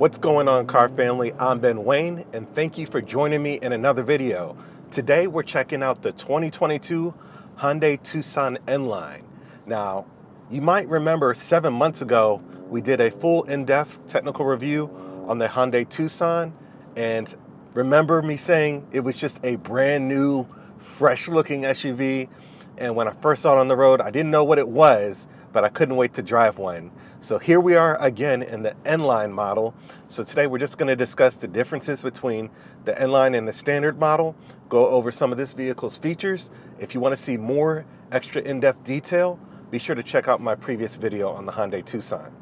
What's going on, car family? I'm Ben Wayne, and thank you for joining me in another video. Today we're checking out the 2022 Hyundai Tucson N-line. Now, you might remember 7 months ago we did a full in-depth technical review on the Hyundai Tucson, and remember me saying it was just a brand new, fresh-looking SUV. And when I first saw it on the road, I didn't know what it was, but I couldn't wait to drive one. So here we are again in the N-line model. So today we're just going to discuss the differences between the N-line and the standard model, go over some of this vehicle's features. If you want to see more extra in-depth detail, be sure to check out my previous video on the Hyundai Tucson.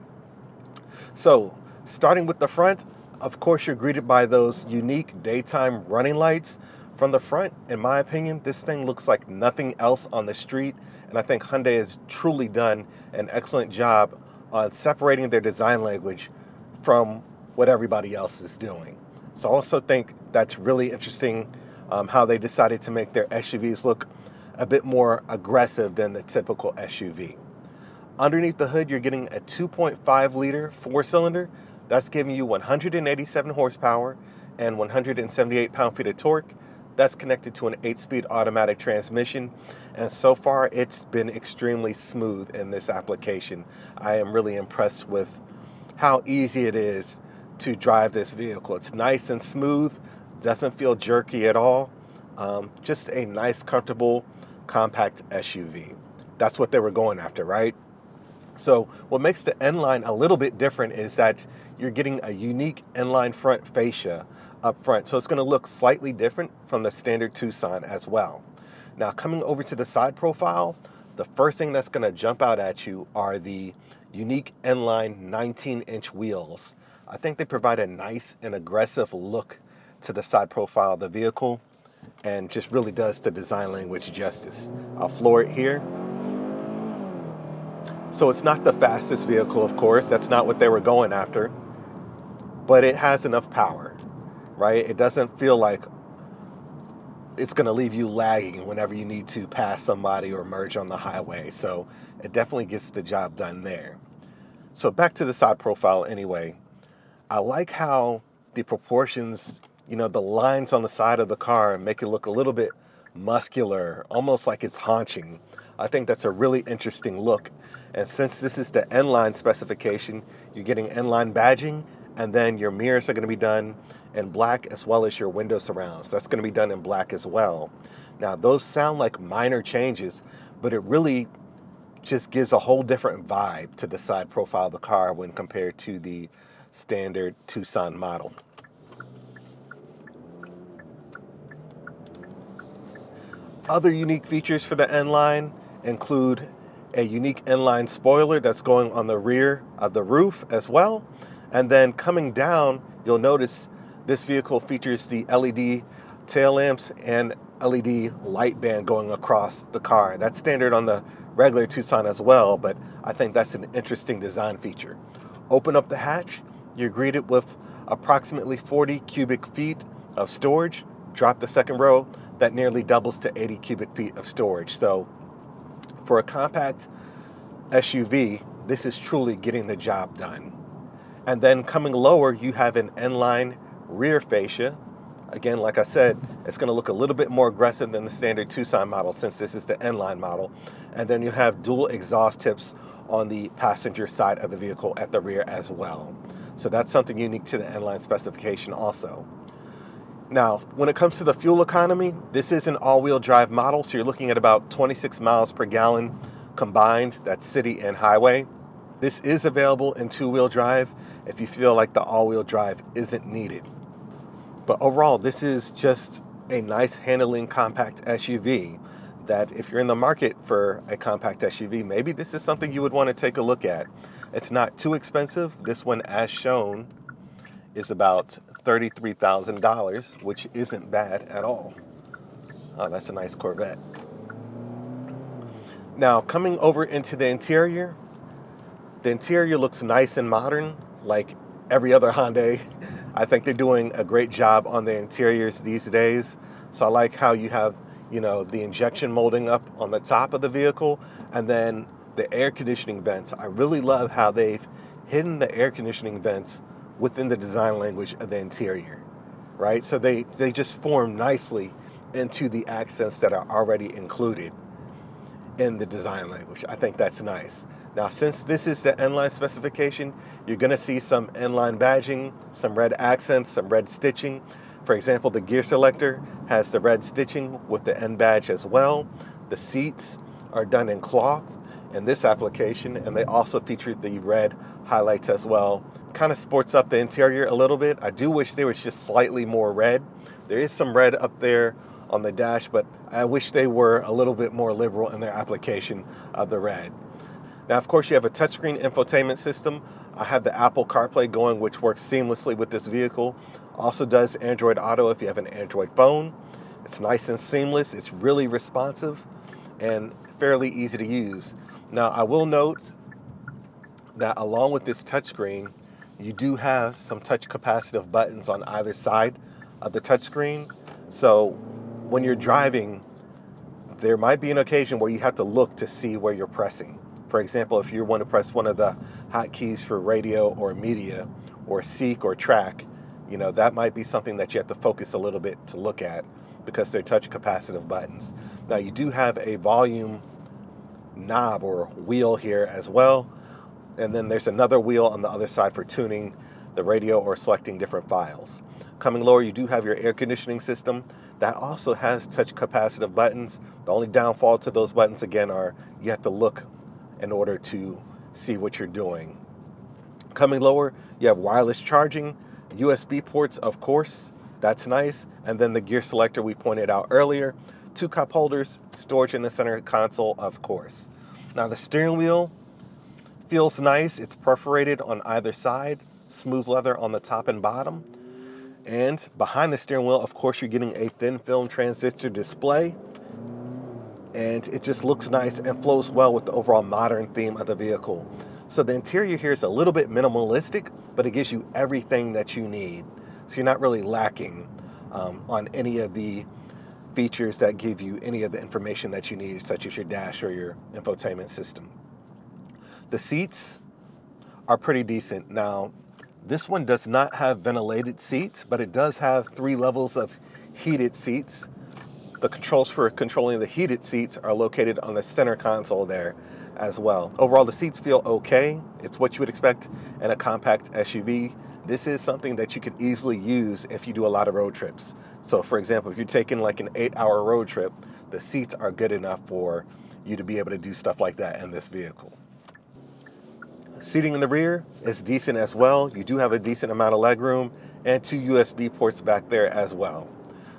So starting with the front, of course you're greeted by those unique daytime running lights. From the front, in my opinion, this thing looks like nothing else on the street, and I think Hyundai has truly done an excellent job on separating their design language from what everybody else is doing. So I also think that's really interesting, how they decided to make their SUVs look a bit more aggressive than the typical SUV. Underneath the hood, you're getting a 2.5 liter four-cylinder. That's giving you 187 horsepower and 178 pound-feet of torque. That's connected to an 8-speed automatic transmission, and so far it's been extremely smooth in this application. I am really impressed with how easy it is to drive this vehicle. It's nice and smooth, doesn't feel jerky at all. Just a nice, comfortable, compact SUV. That's what they were going after, right? So what makes the N-line a little bit different is that you're getting a unique N-line front fascia up front. So it's going to look slightly different from the standard Tucson as well. Now, coming over to the side profile, the first thing that's going to jump out at you are the unique N-line 19-inch wheels. I think they provide a nice and aggressive look to the side profile of the vehicle and just really does the design language justice. I'll floor it here. So it's not the fastest vehicle, of course. That's not what they were going after. But it has enough power, right? It doesn't feel like it's going to leave you lagging whenever you need to pass somebody or merge on the highway. So it definitely gets the job done there. So back to the side profile anyway. I like how the proportions, the lines on the side of the car make it look a little bit muscular, almost like it's haunching. I think that's a really interesting look. And since this is the N-line specification, you're getting N-line badging, and then your mirrors are going to be done in black as well as your window surrounds. That's going to be done in black as well. Now, those sound like minor changes, but it really just gives a whole different vibe to the side profile of the car when compared to the standard Tucson model. Other unique features for the N-line include a unique N-line spoiler that's going on the rear of the roof as well. And then coming down, you'll notice this vehicle features the LED tail lamps and LED light band going across the car. That's standard on the regular Tucson as well, but I think that's an interesting design feature. Open up the hatch, you're greeted with approximately 40 cubic feet of storage. Drop the second row, that nearly doubles to 80 cubic feet of storage. So for a compact SUV, this is truly getting the job done. And then coming lower, you have an N-line rear fascia. Again, like I said, it's going to look a little bit more aggressive than the standard Tucson model since this is the N-line model. And then you have dual exhaust tips on the passenger side of the vehicle at the rear as well. So that's something unique to the N-line specification also. Now, when it comes to the fuel economy, this is an all-wheel drive model, so you're looking at about 26 miles per gallon combined. That's city and highway. This is available in two-wheel drive if you feel like the all-wheel drive isn't needed. But overall, this is just a nice handling compact SUV that if you're in the market for a compact SUV, maybe this is something you would want to take a look at. It's not too expensive. This one, as shown, is about $33,000, which isn't bad at all. Oh, that's a nice Corvette. Now, coming over into the interior looks nice and modern, like every other Hyundai. I think they're doing a great job on the interiors these days. So I like how you have, the injection molding up on the top of the vehicle, and then the air conditioning vents. I really love how they've hidden the air conditioning vents within the design language of the interior, right? So they just form nicely into the accents that are already included in the design language. I think that's nice. Now, since this is the N-line specification, you're going to see some N-line badging, some red accents, some red stitching. For example, the gear selector has the red stitching with the N badge as well. The seats are done in cloth in this application, and they also feature the red highlights as well. Kind of sports up the interior a little bit. I do wish there was just slightly more red. There is some red up there on the dash, but I wish they were a little bit more liberal in their application of the red. Now, of course, you have a touchscreen infotainment system. I have the Apple CarPlay going, which works seamlessly with this vehicle. Also does Android Auto if you have an Android phone. It's nice and seamless. It's really responsive and fairly easy to use. Now, I will note that along with this touchscreen, you do have some touch capacitive buttons on either side of the touchscreen. So when you're driving, there might be an occasion where you have to look to see where you're pressing. For example, if you want to press one of the hotkeys for radio or media or seek or track, that might be something that you have to focus a little bit to look at because they're touch capacitive buttons. Now, you do have a volume knob or wheel here as well. And then there's another wheel on the other side for tuning the radio or selecting different files. Coming lower, you do have your air conditioning system. That also has touch capacitive buttons. The only downfall to those buttons, again, are you have to look in order to see what you're doing. Coming lower, you have wireless charging, USB ports, of course. That's nice. And then the gear selector we pointed out earlier. 2 cup holders, storage in the center console, of course. Now, the steering wheel feels nice. It's perforated on either side, smooth leather on the top and bottom. And behind the steering wheel, of course, you're getting a thin film transistor display. And it just looks nice and flows well with the overall modern theme of the vehicle. So the interior here is a little bit minimalistic, but it gives you everything that you need. So you're not really lacking on any of the features that give you any of the information that you need, such as your dash or your infotainment system. The seats are pretty decent. Now, this one does not have ventilated seats, but it does have 3 levels of heated seats. The controls for controlling the heated seats are located on the center console there as well. Overall, the seats feel okay. It's what you would expect in a compact SUV. This is something that you could easily use if you do a lot of road trips. So for example, if you're taking like an 8-hour road trip, the seats are good enough for you to be able to do stuff like that in this vehicle. Seating in the rear is decent as well. You do have a decent amount of legroom and 2 USB ports back there as well.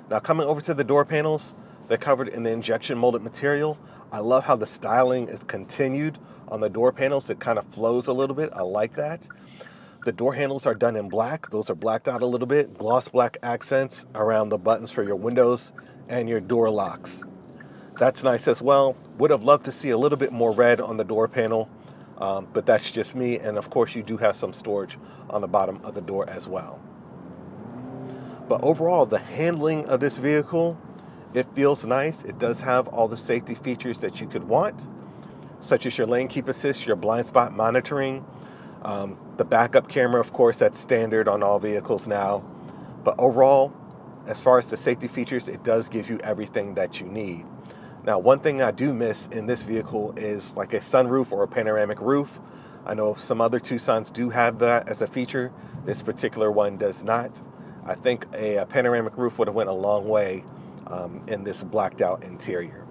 Now, coming over to the door panels, they're covered in the injection molded material. I love how the styling is continued on the door panels. It kind of flows a little bit. I like that. The door handles are done in black. Those are blacked out a little bit. Gloss black accents around the buttons for your windows and your door locks. That's nice as well. Would have loved to see a little bit more red on the door panel, but that's just me. And of course, you do have some storage on the bottom of the door as well. But overall, the handling of this vehicle, it feels nice. It does have all the safety features that you could want, such as your lane keep assist, your blind spot monitoring, the backup camera, of course, that's standard on all vehicles now. But overall, as far as the safety features, it does give you everything that you need. Now, one thing I do miss in this vehicle is like a sunroof or a panoramic roof. I know some other Tucsons do have that as a feature. This particular one does not. I think a panoramic roof would have went a long way in this blacked out interior.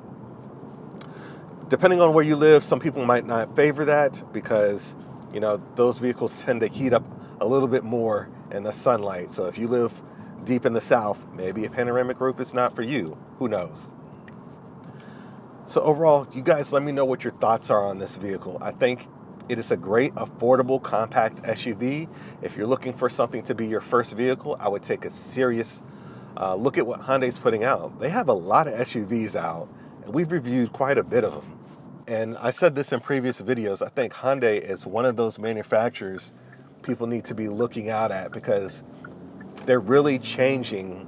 Depending on where you live, some people might not favor that because, those vehicles tend to heat up a little bit more in the sunlight. So if you live deep in the South, maybe a panoramic roof is not for you. Who knows? So overall, you guys let me know what your thoughts are on this vehicle. I think it is a great, affordable, compact SUV. If you're looking for something to be your first vehicle, I would take a serious look at what Hyundai's putting out. They have a lot of SUVs out, and we've reviewed quite a bit of them. And I said this in previous videos, I think Hyundai is one of those manufacturers people need to be looking out at because they're really changing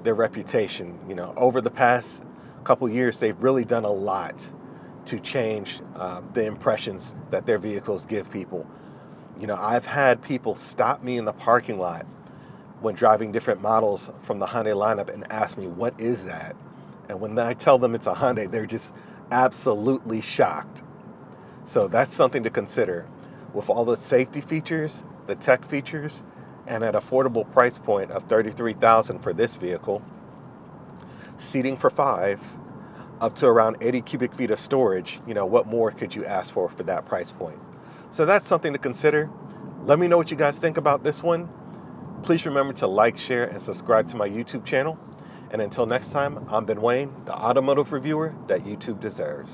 their reputation. Over the past couple years, they've really done a lot to change the impressions that their vehicles give people. You know, I've had people stop me in the parking lot when driving different models from the Hyundai lineup and ask me, what is that? And when I tell them it's a Hyundai, they're just absolutely shocked. So that's something to consider. With all the safety features, the tech features, and at affordable price point of $33,000 for this vehicle, seating for 5, up to around 80 cubic feet of storage, you know, what more could you ask for that price point? So that's something to consider. Let me know what you guys think about this one. Please remember to like, share, and subscribe to my YouTube channel. And until next time, I'm Ben Wayne, the automotive reviewer that YouTube deserves.